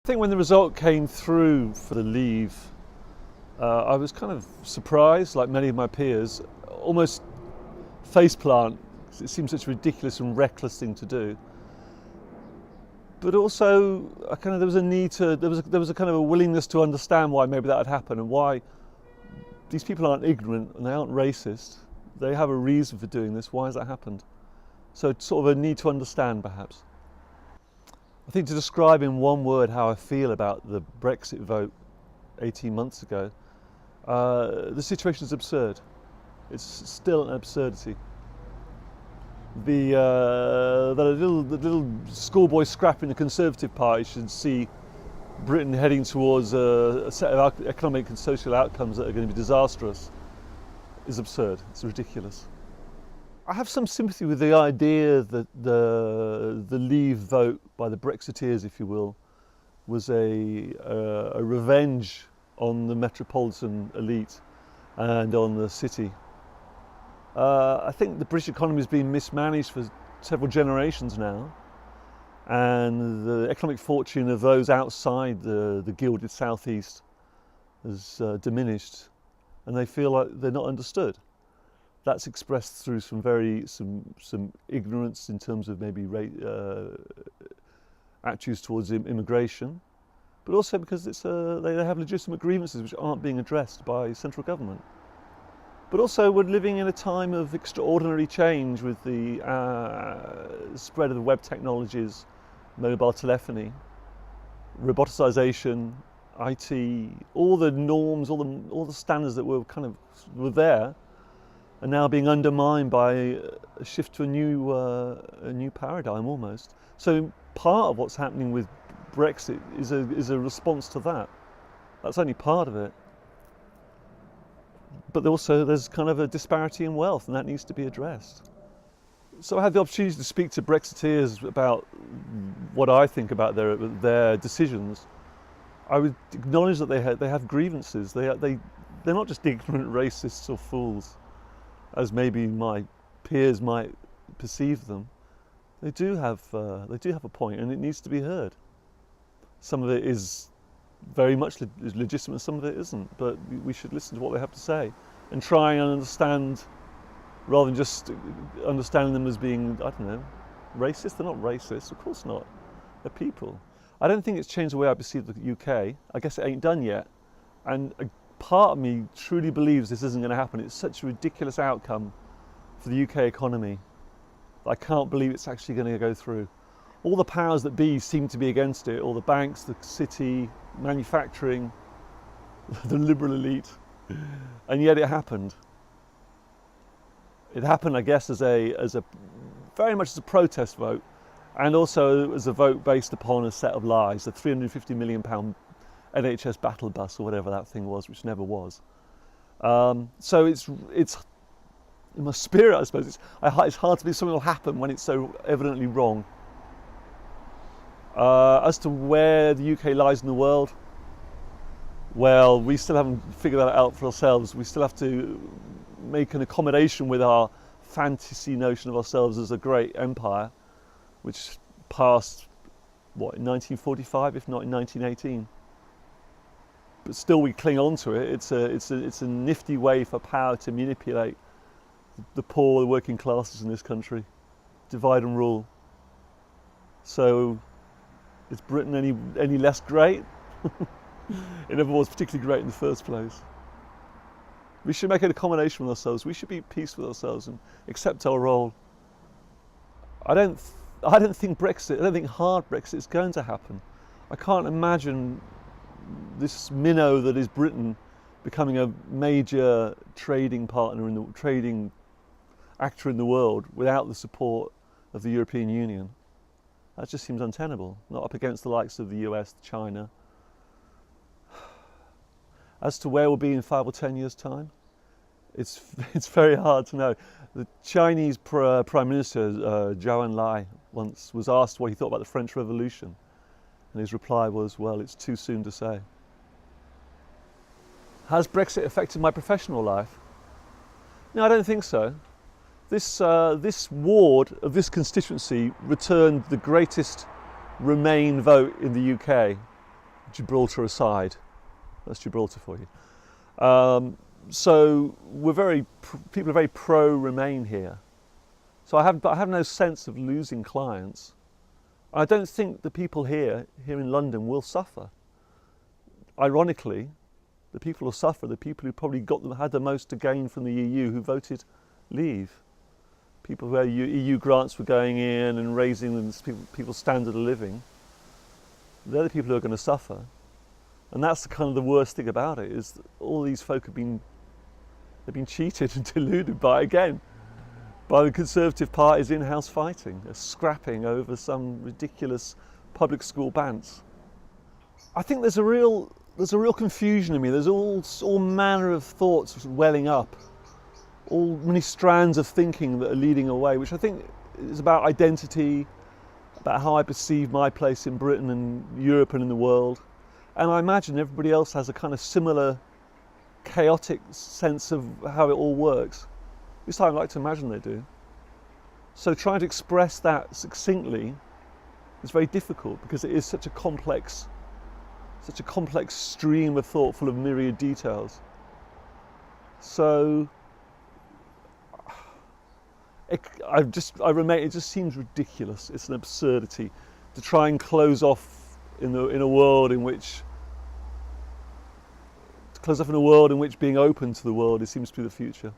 I think when the result came through for the Leave, I was kind of surprised, like many of my peers, almost faceplant, because it seemed such a ridiculous and reckless thing to do. But also, there was a need to, there was a kind of a willingness to understand why maybe that had happened and why these people aren't ignorant and they aren't racist. They have a reason for doing this. Why has that happened? So it's sort of a need to understand, perhaps. I think to describe in one word how I feel about the Brexit vote 18 months ago, the situation is absurd. It's still an absurdity. The little schoolboy scrap in the Conservative Party should see Britain heading towards a set of economic and social outcomes that are going to be disastrous is absurd. It's ridiculous. I have some sympathy with the idea that the Leave vote by the Brexiteers, if you will, was a revenge on the metropolitan elite and on the city. I think the British economy has been mismanaged for several generations now, and the economic fortune of those outside the gilded southeast has diminished, and they feel like they're not understood. That's expressed through some ignorance in terms of maybe attitudes towards immigration, but also because they have legitimate grievances which aren't being addressed by central government. But also we're living in a time of extraordinary change with the spread of the web technologies, mobile telephony, roboticization, IT, all the norms, all the standards that were there, are now being undermined by a shift to a new paradigm almost. So part of what's happening with Brexit is a response to that. That's only part of it. But also there's kind of a disparity in wealth, and that needs to be addressed. So I had the opportunity to speak to Brexiteers about what I think about their decisions. I would acknowledge that they have grievances. They're not just ignorant racists or fools, as maybe my peers might perceive them. They do have a point, and it needs to be heard. Some of it is very much legitimate, some of it isn't, but we should listen to what they have to say and try and understand, rather than just understanding them as being, I don't know, racist. They're not racist, of course not. They're people. I don't think it's changed the way I perceive the UK. I guess it ain't done yet. And a part of me truly believes this isn't going to happen. It's such a ridiculous outcome for the UK economy that I can't believe it's actually going to go through. All the powers that be seem to be against it, all the banks, the city, manufacturing, the liberal elite, and yet it happened. It happened, I guess, as a very much as a protest vote, and also as a vote based upon a set of lies, the £350 million NHS battle bus or whatever that thing was, which never was. So it's in my spirit, I suppose. It's hard to believe something will happen when it's so evidently wrong. As to where the UK lies in the world, well, we still haven't figured that out for ourselves. We still have to make an accommodation with our fantasy notion of ourselves as a great empire, which passed, what, in 1945, if not in 1918. But still we cling on to it. It's a nifty way for power to manipulate the poor, the working classes in this country, divide and rule. So, is Britain any less great? It never was particularly great in the first place. We should make an accommodation with ourselves. We should be at peace with ourselves and accept our role. I don't think hard Brexit is going to happen. I can't imagine this minnow that is Britain becoming a major trading partner trading actor in the world without the support of the European Union. That just seems untenable. Not up against the likes of the US, China. As to where we'll be in 5 or 10 years' time, it's very hard to know. The Chinese Prime Minister, Zhou Enlai, once was asked what he thought about the French Revolution, and his reply was, well, it's too soon to say. Has Brexit affected my professional life? No, I don't think so. This ward of this constituency returned the greatest Remain vote in the UK, Gibraltar aside. That's Gibraltar for you. So people are very pro-Remain here. So I have no sense of losing clients. I don't think the people here in London will suffer. Ironically, the people who suffer, the people who probably had the most to gain from the EU, who voted Leave. People where EU grants were going in and raising people's standard of living. They're the people who are going to suffer. And that's kind of the worst thing about it, is that all these folk they've been cheated and deluded by the Conservative Party's in-house fighting, scrapping over some ridiculous public school bans. I think there's a real confusion in me. There's all manner of thoughts welling up, all many strands of thinking that are leading away, which I think is about identity, about how I perceive my place in Britain and Europe and in the world. And I imagine everybody else has a kind of similar chaotic sense of how it all works. At least I like to imagine they do. So trying to express that succinctly is very difficult, because it is such a complex stream of thought full of myriad details. So it just seems ridiculous. It's an absurdity to try and close off in a world in which being open to the world seems to be the future.